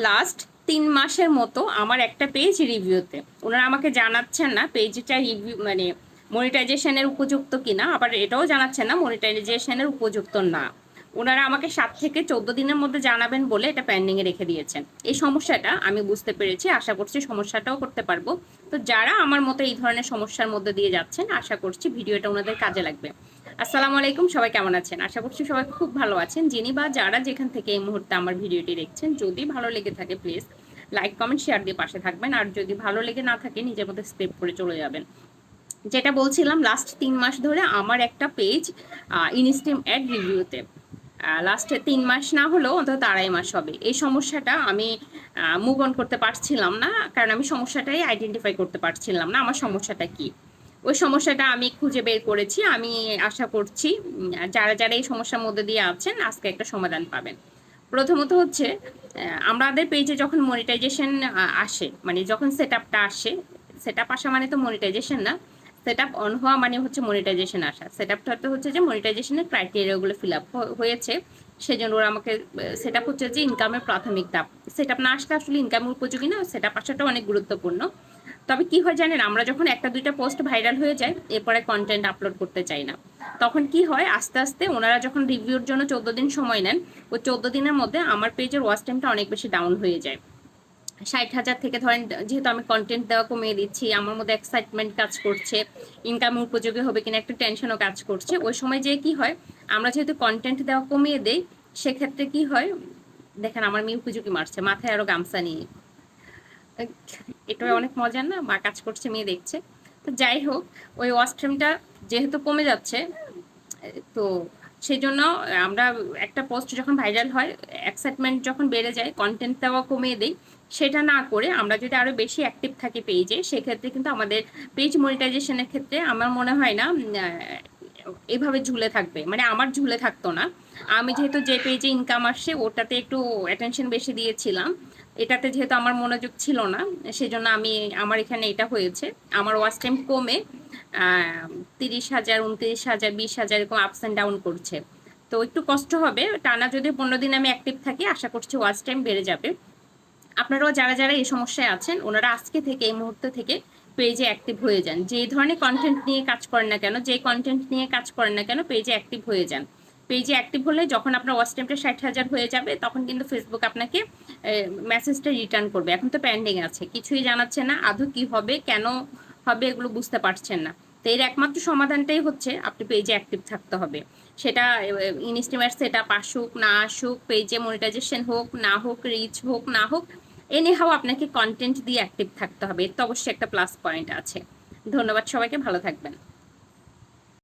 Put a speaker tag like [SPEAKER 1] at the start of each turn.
[SPEAKER 1] Last 3 মাসের মতো আমার একটা পেজ রিভিউতে ওনারা আমাকে জানাচ্ছেন না পেজটা রিভিউ মানে মনিটাইজেশনের উপযুক্ত কিনা, আবার এটাও জানাচ্ছেন না মনিটাইজেশনের উপযুক্ত না। ওনারা আমাকে 7 থেকে 14 দিনের মধ্যে জানাবেন বলে এটা পেন্ডিংয়ে রেখে দিয়েছেন। এই সমস্যাটা আমি বুঝতে পেরেছি, আশা করছি সমস্যাটাও করতে পারবো। তো যারা আমার মতো এই ধরনের সমস্যার মধ্যে দিয়ে যাচ্ছেন, আশা করছি ভিডিওটা ওনাদের কাজে লাগবে। আসসালামু আলাইকুম, সবাই কেমন আছেন? আশা করছি সবাই খুব ভালো আছেন। যিনি বা যারা যেখান থেকে এই মুহূর্তে আমার ভিডিওটি দেখছেন, যদি ভালো লেগে থাকে প্লিজ লাইক কমেন্ট শেয়ার দিয়ে পাশে থাকবেন, আর যদি ভালো লেগে না থাকে নিজের মধ্যে স্কিপ করে চলে যাবেন। যেটা বলছিলাম, লাস্ট 3 মাস ধরে আমার একটা পেজ ইনস্টিম অ্যাড রিভিউতে, লাস্টে 3 মাস না হলেও অন্তত 2.5 মাস হবে। এই সমস্যাটা আমি মুভ অন করতে পারছিলাম না, কারণ আমি সমস্যাটাই আইডেন্টিফাই করতে পারছিলাম না আমার সমস্যাটা কি। ওই সমস্যাটা আমি খুঁজে বের করেছি। আমি আশা করছি যারা যারা এই সমস্যার মধ্যে দিয়ে আছেন আজকে একটা সমাধান পাবেন। প্রথমত হচ্ছে, আমাদের পেজে যখন মনিটাইজেশন আসে, মানে যখন সেট আপটা আসে, সেট আপ আসা মানে তো মনিটাইজেশন না, সেট আপ অন হওয়া মানে হচ্ছে মনিটাইজেশন আসা। সেট আপটা হচ্ছে যে মনিটাইজেশনের ক্রাইটেরিয়াগুলো ফিল আপ হয়েছে, সেজন্য ওরা আমাকে সেট আপ হচ্ছে যে ইনকামের প্রাথমিক ধাপ। সেট আপ না আসলে আসলে ইনকামের উপযোগী না, সেট আপ আসাটা অনেক গুরুত্বপূর্ণ। তবে কি হয় জানেন, আমরা যখন একটা দুইটা পোস্ট ভাইরাল হয়ে যায় এরপরে কন্টেন্ট আপলোড করতে চাই না, তখন কি হয় আস্তে আস্তে ওনারা যখন রিভিউর জন্য 14 দিন সময় নেন, ওই 14 দিনের মধ্যে আমার পেজের ওয়াচ টাইমটা অনেক বেশি ডাউন হয়ে যায়। 60,000 থেকে ধরেন, যেহেতু আমি কন্টেন্ট দেওয়া কমিয়ে দিচ্ছি, আমার মধ্যে এক্সাইটমেন্ট কাজ করছে, ইনকামের উপযোগী হবে কিনা একটা টেনশনও কাজ করছে। ওই সময় যে কি হয়, আমরা যেহেতু কন্টেন্ট দেওয়া কমিয়ে দেই, সেক্ষেত্রে কি হয় দেখেন, আমার মেয়ে উপযোগী মারছে মাথায় আরো গামছা নিয়ে, এটা অনেক মজার না, মা কাজ করছে মেয়ে দেখছে। তো যাই হোক, ওই ওয়াচ টাইমটা যেহেতু কমে যাচ্ছে, তো সেই জন্য আমরা একটা পোস্ট যখন ভাইরাল হয়, এক্সাইটমেন্ট যখন বেড়ে যায়, কন্টেন্ট দেওয়া কমিয়ে দেই। সেটা না করে আমরা যদি আরো বেশি অ্যাক্টিভ থাকি পেজে, সেক্ষেত্রে কিন্তু আমাদের পেজ মনিটাইজেশনের ক্ষেত্রে আমার মনে হয় না এভাবে ঝুলে থাকবে, মানে আমার ঝুলে থাকতো না। আমি যেহেতু যে পেজে ইনকাম আসছে ওটাতে একটু অ্যাটেনশন বেশি দিয়েছিলাম, এটাতে যেহেতু আমার মনোযোগ ছিল না, সেজন্য আমার এখানে এটা হয়েছে। আমার ওয়াচ টাইম কমে 30,000, 29,000, 20,000 এরকম আপস অ্যান্ড ডাউন করছে। তো একটু কষ্ট হবে, টানা যদি 15 দিন আমি অ্যাক্টিভ থাকি আশা করছি ওয়াচ টাইম বেড়ে যাবে। আপনারাও যারা যারা এই সমস্যায় আছেন, ওনারা আজকে থেকে এই মুহূর্তে থেকে পেজে অ্যাক্টিভ হয়ে যান। যে ধরনের কন্টেন্ট নিয়ে কাজ করেন না কেন, যে কন্টেন্ট নিয়ে কাজ করেন না কেন, পেজে অ্যাক্টিভ হয়ে যান। পেজে অ্যাক্টিভ হলে যখন আপনার ওয়াচ টাইমটা 60,000 হয়ে যাবে, তখন কিন্তু ফেসবুক আপনাকে মেসেজটা রিটার্ন করবে। এখন তো পেন্ডিং আছে, কিছুই জানাচ্ছে না, আদৌ কি হবে কেন হবে এগুলো বুঝতে পারছেন না। তো এর একমাত্র সমাধানটাই হচ্ছে আপনি পেজে অ্যাক্টিভ থাকতে হবে। সেটা ইনস্টিমেট সেট আপ আসুক না আসুক, পেজে মনিটাইজেশন হোক না হোক, রিচ হোক না হোক, এনি হাও আপনাকে কন্টেন্ট দিয়ে অ্যাক্টিভ থাকতে হবে। এর তো অবশ্যই একটা প্লাস পয়েন্ট আছে। ধন্যবাদ সবাইকে, ভালো থাকবেন।